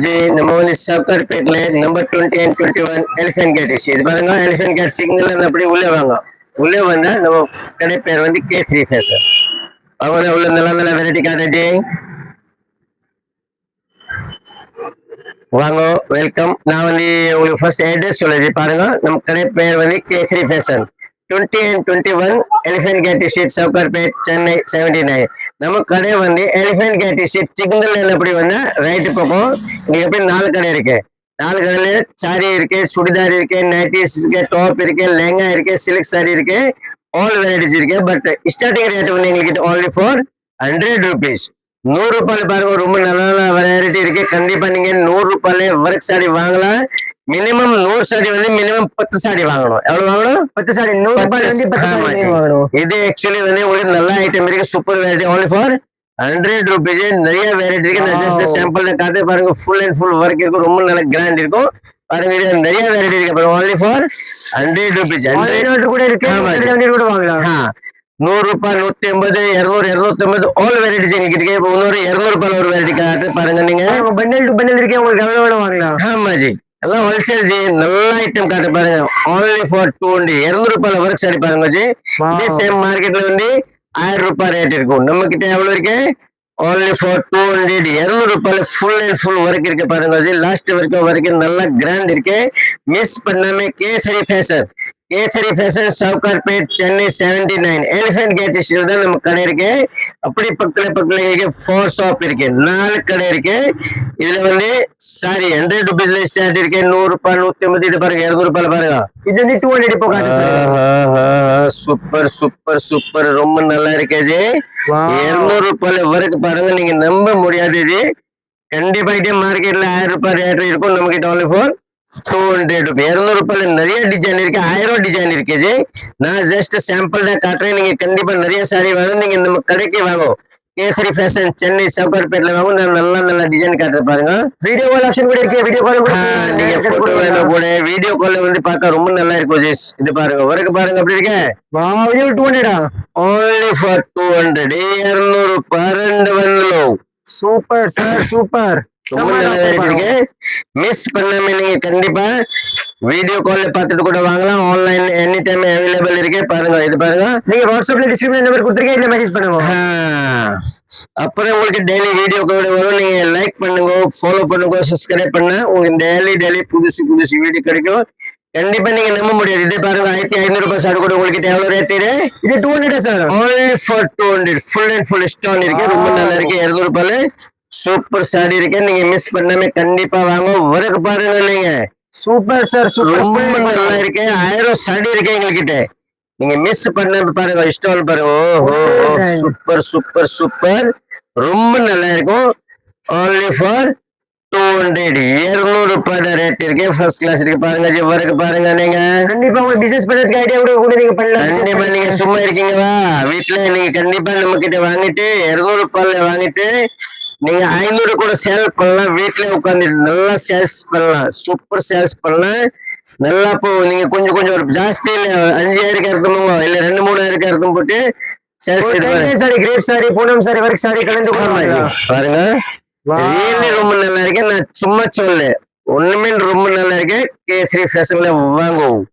जी நம்ம சவுகார்பேட்ல number 20 and 21 elephant gate இது பாருங்க. எலிஃபென்ட் கேட் சிக்னல் அப்படி உள்ளே வாங்க. உள்ளே வந்தா நம்ம கடை பேர் வந்து K3 ஃபேஷன். அவங்க உள்ள நல்ல நல்ல வெரைட்டி காட்டுச்சு. வாங்க, வெல்கம். நான் வந்து உங்களுக்கு ஃபர்ஸ்ட் அட்ரஸ் சொல்லுது பாருங்க. நம்ம கடை பேர் வந்து K3 fashion, 20 and 21 elephant gate street, Sowcarpet, Chennai 79. நம்ம கடை வந்து எலிஃபென்ட் கேட் ஸ்ட்ரீட் சிக்னல் எப்படி வந்தா ரைட்டு பக்கம் இங்க எப்படி 4 கடை இருக்கு. 4 கடையில சாரி இருக்கு, சுடிதார் இருக்கு, நைட்டிஸ் இருக்கு, டாப் இருக்கு, லெங்கா இருக்கு, சில்க் சாரி இருக்கு, ஆல் வெரைட்டிஸ் இருக்கு. பட் ஸ்டார்டிங் ரேட் வந்து எங்களுக்கு only for 100 rupees. 100 ரூபாயில பாருங்க, ரொம்ப நல்ல நல்ல வெரைட்டி இருக்கு. கண்டிப்பா நீங்க 100 ரூபாயில ஒர்க் சாரி வாங்கலாம். மினிமம் 100 சாரி வந்து மினிமம் 10 சாரி வாங்கணும். எவ்வளவு வாங்கணும்? 10 சாரி. 100 ரூபாயில வந்து 10 சாரி வாங்கணும். இது ஆக்சுவலி வந்து உங்களுக்கு நல்ல ஐட்டம் இருக்கு, super variety, only for 100 rupees. நிறைய வெரைட்டி இருக்கு. நான் ஜஸ்ட் சாம்பிள் காட்டு பாருங்க. ஃபுல் அண்ட் ஃபுல் ஒர்க் இருக்கும், ரொம்ப நல்ல கிராண்ட் இருக்கும். பாருங்க, இது நிறைய வெரைட்டி இருக்கு பாருங்க. only for 100 rupees. 100 கூட இருக்கு, 100 கூட வாங்கலாம். 100 ரூபாய், 180, 200, 250 ஆல் வெரைட்டிஸ் எங்க இருக்கு. இப்போ 200 ரூபாய் ஒரு வெரைட்டி காட்டு பாருங்க. நீங்க பண்டல் டு பண்டல் இருக்கு, உங்களுக்கு எவ்வளவு வேணும் வாங்கலாம். ஆமா ஜி, எல்லாம் ஹோல்சேல் ஜி. நல்ல ஐட்டம் காட்டு பாருங்க. only for 200. 200 ரூபாயில ஒர்க் சாரி பாருங்க ஜி. இதே சேம் மார்க்கெட்ல வந்து 1000 ரூபாய் ரேட் இருக்கும். நம்ம கிட்ட எவ்வளவு இருக்கு? only for 200. 200 ரூபாயில ஃபுல் அண்ட் ஃபுல் ஒர்க் இருக்கு பாருங்க ஜி. லாஸ்ட் வரைக்கும் ஒர்க் நல்ல கிராண்ட் இருக்கு. மிஸ் பண்ணாம Kesari fashion, Kesari fashion, Sowcarpet, Chennai 79 elephant gate street தான் நம்ம கடை இருக்கு. அப்படி பக்கத்துல இருக்கு 4 ஷாப் இருக்கு, 4 கடை இருக்கு. இதுல வந்து சாரி 100 ரூபீஸ்ல ஸ்டார்ட் இருக்கு. 100 ரூபாய், 150 இது பாருங்க. 200 ரூபாயில பாருங்க. இது வந்து 200 இப்போ காட்டுது. சூப்பர் சூப்பர் சூப்பர், ரொம்ப நல்லா இருக்கு ஜி. 200 ரூபாயில ஒர்க் பாருங்க, நீங்க நம்ப முடியாது ஜி. கண்டிப்பா இதே மார்க்கெட்ல 1000 ரூபாய் ரேட் இருக்கும், நம்ம கிட்ட only for 200 ரூபாய். 200 ரூபாயில நிறைய டிசைன் இருக்கு, 1000 டிசைன் இருக்கு ஜி. நான் ஜஸ்ட் சாம்பிள் தான் காட்டுறேன். நீங்க கண்டிப்பா நிறைய சாரி வேணும், நீங்க நம்ம கடைக்கு வாங்க. கேசரி ஃபேஷன், சென்னை சவுகார்பேட்ல வாங்க. நான் நல்ல நல்ல டிசைன் காட்டுறேன் பாருங்க. வீடியோ கால் ஆப்ஷன் கூட இருக்கு. வீடியோ கால் நீங்க போட்டோ வேணும் கூட, வீடியோ கால்ல வந்து பார்த்தா ரொம்ப நல்லா இருக்கும் ஜி. இது பாருங்க, ஒர்க் பாருங்க அப்படி இருக்கு. 200 only for 200. 200 ரூபாய் ரெண்டு வந்துலோ. Super sir, super. மிஸ் பண்ணாம நீங்க கண்டிப்பா வீடியோ கால்ல பார்த்துட்டு கூட வாங்கலாம். ஆன்லைன் எனி டைம் அவைலபிள் இருக்கு பாருங்க. இது பாருங்க, நீங்க வாட்ஸ்அப்ல டிஸ்கிரிப்ஷன் நம்பர் கொடுத்துருக்கேன், இதுல மெசேஜ் பண்ணுங்க. அப்புறம் உங்களுக்கு டெய்லி வீடியோ கால் வரும். நீங்க லைக் பண்ணுங்க, ஃபாலோ பண்ணுங்க, சப்ஸ்கிரைப் பண்ண உங்களுக்கு டெய்லி புதுசு புதுசு வீடியோ கிடைக்கும். கண்டிப்பா நீங்க நம்ப முடியாது. இது பாருங்க, 1500 ரூபாய் சார் கூட உங்களுக்கு எவ்வளவு ரேட் இது? 200 sir, only for 200. Full and full stone இருக்கு, ரொம்ப நல்லா இருக்கு. 200 ரூபாயில சூப்பர் சாரி இருக்கு, நீங்க மிஸ் பண்ணாம கண்டிப்பா வாங்க. ஒர்க் பாருங்க நீங்க. சூப்பர் சார், சூப்பர், ரொம்ப நல்லா இருக்கு. 1000 சாரி இருக்கு எங்ககிட்ட, நீங்க மிஸ் பண்ணாம பாருங்க. ஸ்டோன் பாருங்க. ஓஹோ, சூப்பர் சூப்பர் சூப்பர், ரொம்ப நல்லா இருக்கும். only for 200. 200 ரூபாய் ரேட் இருக்கு, ஃபர்ஸ்ட் கிளாஸ் இருக்கு பாருங்க ஜி. ஒர்க் பாருங்க. நீங்க கண்டிப்பா உங்க பிசினஸ் பண்றதுக்கு ஐடியா கூட நீங்க பண்ணலாம். கண்டிப்பா நீங்க சும்மா இருக்கீங்களா வீட்டுல, நீங்க கண்டிப்பா நம்ம கிட்ட வாங்கிட்டு 200 ரூபாயில வாங்கிட்டு நீங்க 500 கூட சேல் பண்ணலாம். வீட்டுல உட்காந்துட்டு நல்லா சேல்ஸ் பண்ணலாம், சூப்பர் சேல்ஸ் பண்ணலாம். நல்லா இப்போ நீங்க கொஞ்சம் ஒரு ஜாஸ்தி இல்ல 5000 அர்த்தமுங்க, இல்ல 2-3000 அர்த்தம் போட்டு sales sari, crepe sari, Poonam sari, work sari கலந்து பாருங்க. ரியலி ரொம்ப நல்லா இருக்கு. நான் சும்மா சொல்ல, ஒண்ணுமே ரொம்ப நல்லா இருக்கு. கேசரி ஃபேஷன்ல வாங்குவோம்.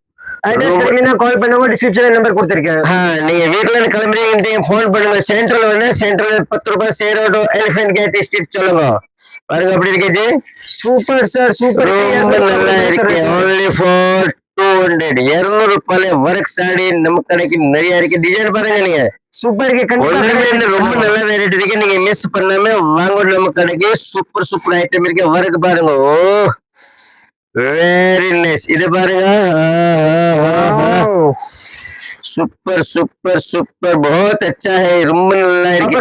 கால் பண்ணுங்க, டிஸ்கிரிப்ஷன் நம்பர் கொடுத்திருக்கேன். நீங்க வீட்டுல கிளம்புறீங்க போன் பண்ணுங்க. சென்ட்ரல் வந்து சென்ட்ரல் 10 ரூபாய் சேரோட எலிஃபென்ட் கேட் ஸ்ட்ரீட் சொல்லுங்க. பாருங்க அப்படி இருக்கு ஜி. சூப்பர் சார், சூப்பர், ரொம்ப நல்லா இருக்கு. only for 200. 200 ரூபாயில ஒர்க் சாரி நம்ம கடைக்கு நிறைய இருக்கு. டிசைன் பாருங்க நீங்க, சூப்பர் இருக்கு. ரொம்ப நல்ல வெரைட்டி இருக்கு, நீங்க மிஸ் பண்ணாம வாங்க நம்ம கடைக்கு. சூப்பர் சூப்பர் ஐட்டம் இருக்கு. ஒர்க் பாருங்க. ஓ वेरी नाइस. இது பாருங்க, சூப்பர் சூப்பர் சூப்பர், बहुत अच्छा है, ரொம்ப நல்லா இருக்கு.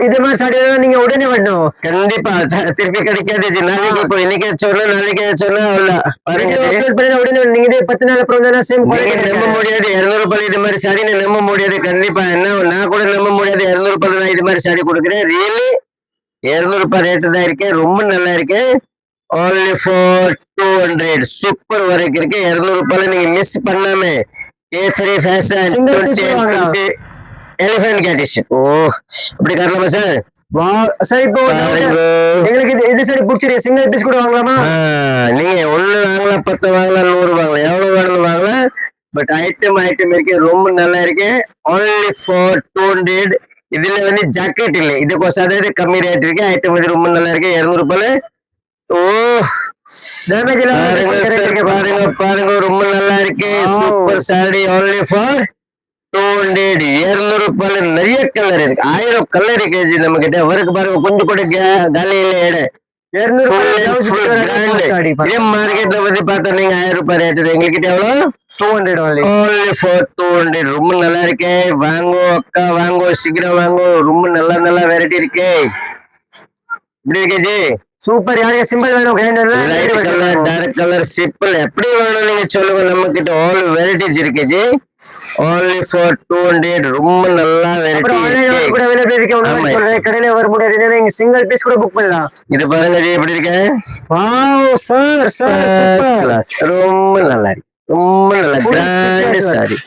இது மாதிரி சாரி நீங்க உடனே வரணும், கண்டிப்பா திருப்பி கிடைக்காது ஜி. நாளைக்கு இப்போ இன்னைக்கு சொன்னா நாளைக்கு சொன்னா அவ்வளவு பாருங்க. அப்லோட் பண்ணா உடனே நீங்க 10 நாள் அப்புறம் தான சேம் குவாலிட்டி நம்ப முடியாது. 200 ரூபாய் இது மாதிரி சாரி நம்ப முடியாது. கண்டிப்பா என்ன நான் கூட நம்ப முடியாது. 200 ரூபாய் நான் இது மாதிரி சாரி கொடுக்குறேன். ரியலி 200 ரூபாய் ரேட் தான் இருக்கு, ரொம்ப நல்லா இருக்கு. only for 200. சூப்பர் ஒர்க் இருக்கு. 200 ரூபாயில நீங்க மிஸ் பண்ணாம கேசரி ஃபேஷன், எலிஃபென்ட் கேட். ஓ அப்படி காட்டலாமா சார்? வா சார் இப்போ எங்களுக்கு இது சரி பிடிச்சிருக்கு சிங்கிள் பீஸ் கூட வாங்கலாமா நீங்க ஒண்ணு வாங்கலாம் 10 வாங்கலாம் 100 வாங்கலாம் எவ்வளவு வேணும் வாங்கலாம் பட் ஐட்டம் இருக்கு ரொம்ப நல்லா இருக்கு only for 200 இதுல வந்து ஜாக்கெட் இல்லை இதுக்கோசம் அதாவது கம்மி ரேட் இருக்கு ஐட்டம் வந்து ரொம்ப நல்லா இருக்கு 200 ரூபாய் ஓ டேமேஜ் பாருங்க பாருங்க ரொம்ப நல்லா இருக்கு சூப்பர் சாரி only for 200 200 ரூபாயில நிறைய கலர் இருக்கு 1000 கலர் இருக்கு நம்ம கிட்ட அவருக்கு பாருங்க கொஞ்சம் கூட காலியில இடம் 200 இதே மார்க்கெட்ல வந்து பார்த்தா நீங்க 1000 ரூபாய் ரேட் எங்ககிட்ட எவ்வளவு 200 only for 200 ரொம்ப நல்லா இருக்கு வாங்கோ அக்கா வாங்கோ சீக்கிரம் வாங்கோ ரொம்ப நல்ல வெரைட்டி இருக்கு இப்படி இருக்கு ஜி சூப்பர் யாருக்கு சிம்பிள் வேணும் light colour dark colour simple எப்படி வேணும் நீங்க சொல்லுங்க நம்ம கிட்ட ஆல் வெரைட்டிஸ் இருக்கு ஜி only for 200 ரொம்ப நல்ல வெரைட்டி கூட அவைலபிள் இருக்கு கடையில வர முடியாது நீங்க சிங்கிள் பீஸ் கூட புக் பண்ணலாம் இது பாருங்க ஜி எப்படி இருக்கு வாவ் சார் சார் ரொம்ப நல்லா இருக்கு ரொம்ப நல்ல கிராண்ட் சாரி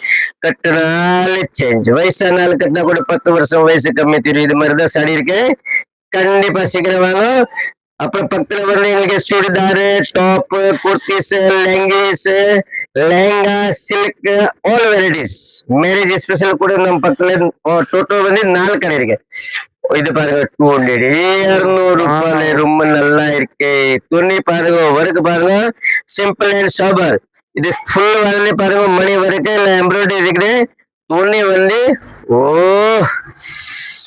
கட்டினாலே சேஞ்ச் வயசானாலும் கட்டினா கூட 10 வருஷம் வயசு கம்மி தெரியும் இது மாதிரிதான் சாரி இருக்கு கண்டிப்பா சீக்கிரம் வாங்க அப்புறம் பக்கத்துல வந்து எங்களுக்கு churidar top kurtis leggings lehenga silk all varieties marriage special கூட நம்ம பக்கத்துல டோட்டல் வந்து 4 கடை இருக்கு இது பாருங்க 200 200 ரூபாய் ரொம்ப நல்லா இருக்கு துணி பாருங்க ஒர்க் பாருங்க சிம்பிள் அண்ட் சோபர் இது ஃபுல் வந்து பாருங்க மணி ஒர்க் இல்ல எம்ப்ராய்டரி இருக்குது துணி வந்து ஓ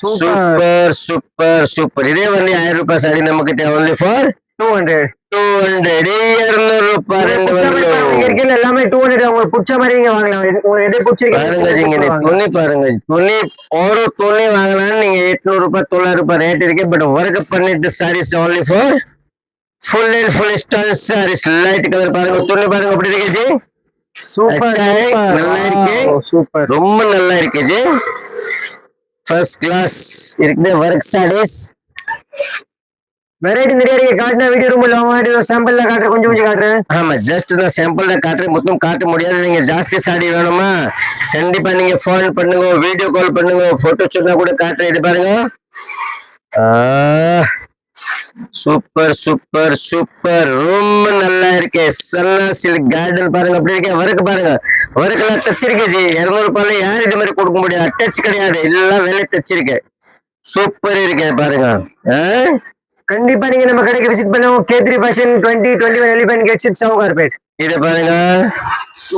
சூப்பர் சூப்பர் சூப்பர் இதே வந்து 1000 ரூபாய் சாரி நம்ம கிட்ட only for 200 200 ரூபாய் எல்லாமே 200 உங்களுக்கு பிடிச்ச மாதிரி நீங்க வாங்கலாம் உங்களுக்கு எது பிடிச்சிருக்கு துணி பாருங்க துணி ஒரு துணி வாங்கலாம் நீங்க 800 ரூபாய் 900 ரூபாய் ரேட் இருக்கு பட் ஒர்க் பண்ணிட்டு saris only for full and full style sarees light colour பாருங்க துணி பாருங்க எப்படி இருக்கு ஜி சூப்பர் நல்லா இருக்கு சூப்பர் ரொம்ப நல்லா இருக்கு ஜி ஃபர்ஸ்ட் கிளாஸ் இருக்குது ஒர்க் சாரீஸ் வெரைட்டி நிறைய இருக்கு காட்டின வீடியோ ரொம்ப லாங் ஆயிட்டு சாம்பிள்ல காட்டுறேன் கொஞ்சம் காட்டுறேன் ஆமா ஜஸ்ட் நான் சாம்பிள்ல காட்டுறேன் மொத்தம் காட்ட முடியாது நீங்க ஜாஸ்தி சாரி வேணுமா கண்டிப்பா நீங்க போன் பண்ணுங்க வீடியோ கால் பண்ணுங்க போட்டோ சொன்னா கூட காட்டுறேன் இது பாருங்க சூப்பர் சூப்பர் சூப்பர் ரொம்ப நல்லா இருக்கு சன்னா சில்க் கார்டன் பாருங்க அப்படி இருக்கு ஒர்க் பாருங்க ஒர்க்லாம் தச்சிருக்கு ஜி 200 ரூபாயில யாரும் இது மாதிரி கொடுக்க முடியாது டச் கிடையாது எல்லாம் வேலை தச்சிருக்கு சூப்பர் இருக்கு பாருங்க கண்டிப்பா நீங்க நம்ம கடைக்கு விசிட் பண்ணுவோம் K3 ஃபேஷன் 2021 எலிஃபென்ட் கேட் ஷிப் சவுகார்பேட் இது பாருங்க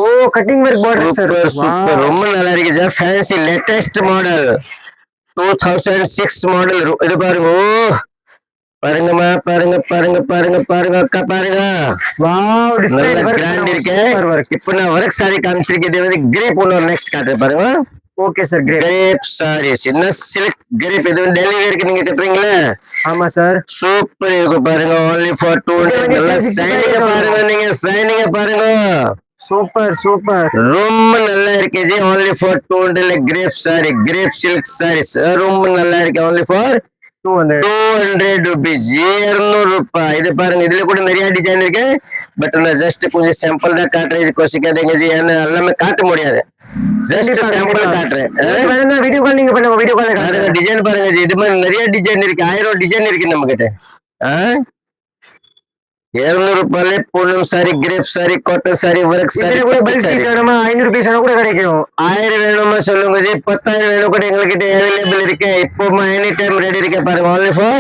ஓ cutting work border super super ரொம்ப நல்லா இருக்கு ji fancy latest model 2006 model இது பாருங்க ஓ பாருங்கம்மா பாருங்க பாருங்க பாருங்க பாருங்க அக்கா பாருங்க வாவ் டிஃபரெண்ட் கிராண்ட் இருக்கு இப்போ நான் ஒர்க் சாரி காமிச்சிருக்கேன் இது வந்து கிரேப் ஒன்னு நெக்ஸ்ட் காட்டுறேன் பாருங்க ஓகே சார் கிரேப் சாரீஸ் என்ன சில்க் கிரேப் இது டெல்லி வேர்க்கு நீங்க கட்டுறீங்களா ஆமா சார் சூப்பர் இருக்கு பாருங்க only for 200 நல்லா சைனிங்க பாருங்க நீங்க சைனிங்க பாருங்க சூப்பர் சூப்பர் ரொம்ப நல்லா இருக்கு ji only for 200 crepe sari crepe silk saris ரொம்ப நல்லா இருக்கு only for 200 rupees 200 ரூபாய் இது பாருங்க இதுல கூட நிறைய டிசைன் இருக்கு பட் நான் ஜஸ்ட் கொஞ்சம் சாம்பிள் தான் காட்டுறேன் கோசிக்காதீங்க ஜி ஏன்னா எல்லாமே காட்ட முடியாது ஜஸ்ட் சாம்பிள் காட்டுறேன் வீடியோ கால் நீங்க பண்ணுங்க வீடியோ கால் காட்டுங்க டிசைன் பாருங்க ஜி இது மாதிரி நிறைய டிசைன் இருக்கு 1000 டிசைன் இருக்கு நம்ம கிட்ட 200 ரூபாயில Poonam sari crepe sari cotton sari work sari கூட பல்க் பீஸ் வேணுமா 500 பீஸ் வேணா கூட கிடைக்கும் 1000 வேணுமா சொல்லுங்க ஜி 10000 வேணும் கூட எங்ககிட்ட அவைலபிள் இருக்கு இப்போ எனி டைம் ரெடி இருக்கு பாருங்க only for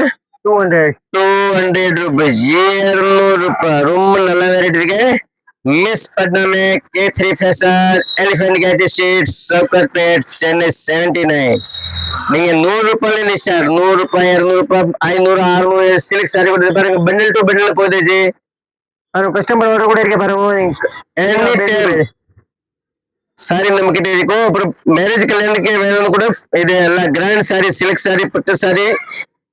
200 rupees 200 ரூபாய் ரொம்ப நல்ல வெரைட்டி இருக்கு மிஸ் பண்ணாம K3 fashion elephant gate street Sowcarpet Chennai 79 நீங்க 100 ரூபாயில நிஷார் 100 ரூபாய் 200 ரூபாய் 500 600 சில்க் சாரி கூட பாருங்க பண்டில் டு பண்டில் போகுது ஜி கஸ்டமர் ஆர்டர் கூட இருக்கு பாருங்க சாரி நம்ம கிட்ட இருக்கும் அப்புறம் மேரேஜ் கல்யாணுக்கு வேணும்னு கூட இது எல்லாம் கிராண்ட் சாரி சில்க் சாரி பட்டு சாரி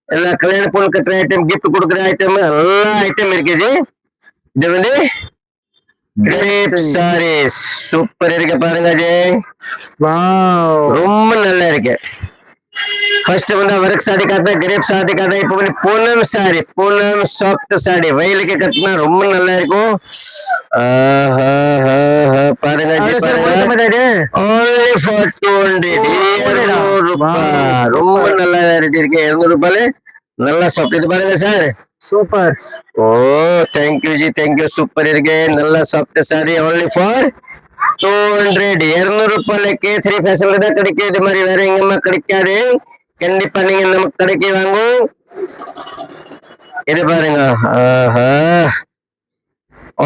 எல்லாம் கல்யாண பொண்ணு கட்டுற ஐட்டம் கிஃப்ட் கொடுக்குற ஐட்டம் எல்லா ஐட்டம் இருக்கு ஜி இது வந்து கிரேப் சாரீஸ் சூப்பர் இருக்கு பாருங்க ஜி வாவ் ரொம்ப நல்லா இருக்கு ஃபர்ஸ்ட் வந்து ஒர்க் சாரி காட்ட, கிரேப் சாரி காட்ட. இப்போ வந்து Poonam sorry, Poonam soft sorry வெயிலுக்கு கட்டினா ரொம்ப நல்லா இருக்கும். பாருங்க ஜி, பாருங்க. Only for 200, 200 ரூபாய். ரொம்ப நல்ல வெரைட்டி இருக்கு. 200 ரூபாயில நல்லா சாஃப்ட். இது பாருங்க சார், சூப்பர். ஓ தேங்க்யூ ஜி, தேங்க்யூ. சூப்பர் இருக்கு, நல்ல சாஃப்ட் சாரி. only for 200, 200 ரூபாயில கேசரி ஃபேஷன்ல தான் கிடைக்கும். இது மாதிரி வேற எங்கேயுமே கிடைக்காது. கண்டிப்பா நீங்க நம்ம கடைக்கு வாங்க. இது பாருங்க,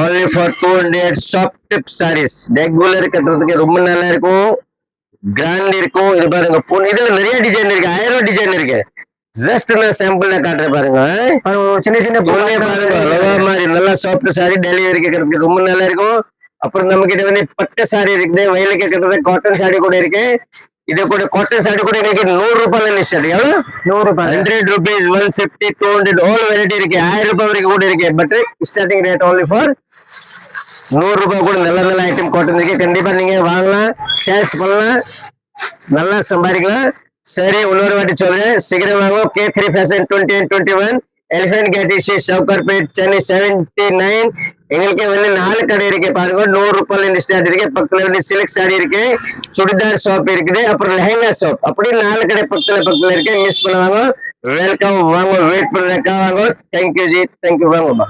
only for 200 soft tip sarees. Regular கட்டுறதுக்கு ரொம்ப நல்லா இருக்கும், கிராண்ட் இருக்கும். இது பாருங்க, இதுல நிறைய டிசைன் இருக்கு, 1000 டிசைன் இருக்கு. ஜஸ்ட் நான் சாம்பிள் காட்டுறேன் பாருங்க. சின்ன சின்ன பாருங்க, ரவா மாதிரி நல்லா சாஃப்ட் சாரி டெலிவரிக்கு கட்டுறதுக்கு ரொம்ப நல்லா இருக்கும். அப்புறம் நம்ம கிட்ட வந்து பட்டு சாரி இருக்குது, வயலுக்கு கட்டுறது காட்டன் சாரி கூட இருக்கு. இது கூட காட்டன் சாரி கூட இன்னைக்கு 100 ரூபாயில ஸ்டார்ட். எவ்வளவு? 100 ரூபாய். 100 rupees, 150, 200 ஆல் வெரைட்டி இருக்கு. 1000 ரூபாய் வரைக்கும் கூட இருக்கு. But starting rate only for 100 ரூபாய். கூட நல்ல நல்ல ஐட்டம் காட்டன் இருக்கு. கண்டிப்பா நீங்க வாங்கலாம், சேல்ஸ் பண்ணலாம், நல்லா சம்பாதிக்கலாம். சரி, இன்னொரு வாட்டி சொல்றேன், சீக்கிரம் வாங்க. K3 Fashion 20 and 21 elephant gate street, Sowcarpet, Chennai 79. எங்களுக்கு வந்து 4 கடை இருக்கு பாருங்க. 100 ரூபாயில ஸ்டார்ட் இருக்கு. பக்கத்துல வந்து சில்க் சாரி இருக்கு, சுடிதார் ஷாப் இருக்குது, அப்புறம் லெஹங்கா ஷாப். அப்படி 4 கடை பக்கத்துல இருக்கு. மிஸ் பண்ணுவாங்க. வெல்கம், வாங்க, வெயிட் பண்ணுறேன், வாங்க. தேங்க்யூ ஜி, தேங்க்யூ, வாங்க.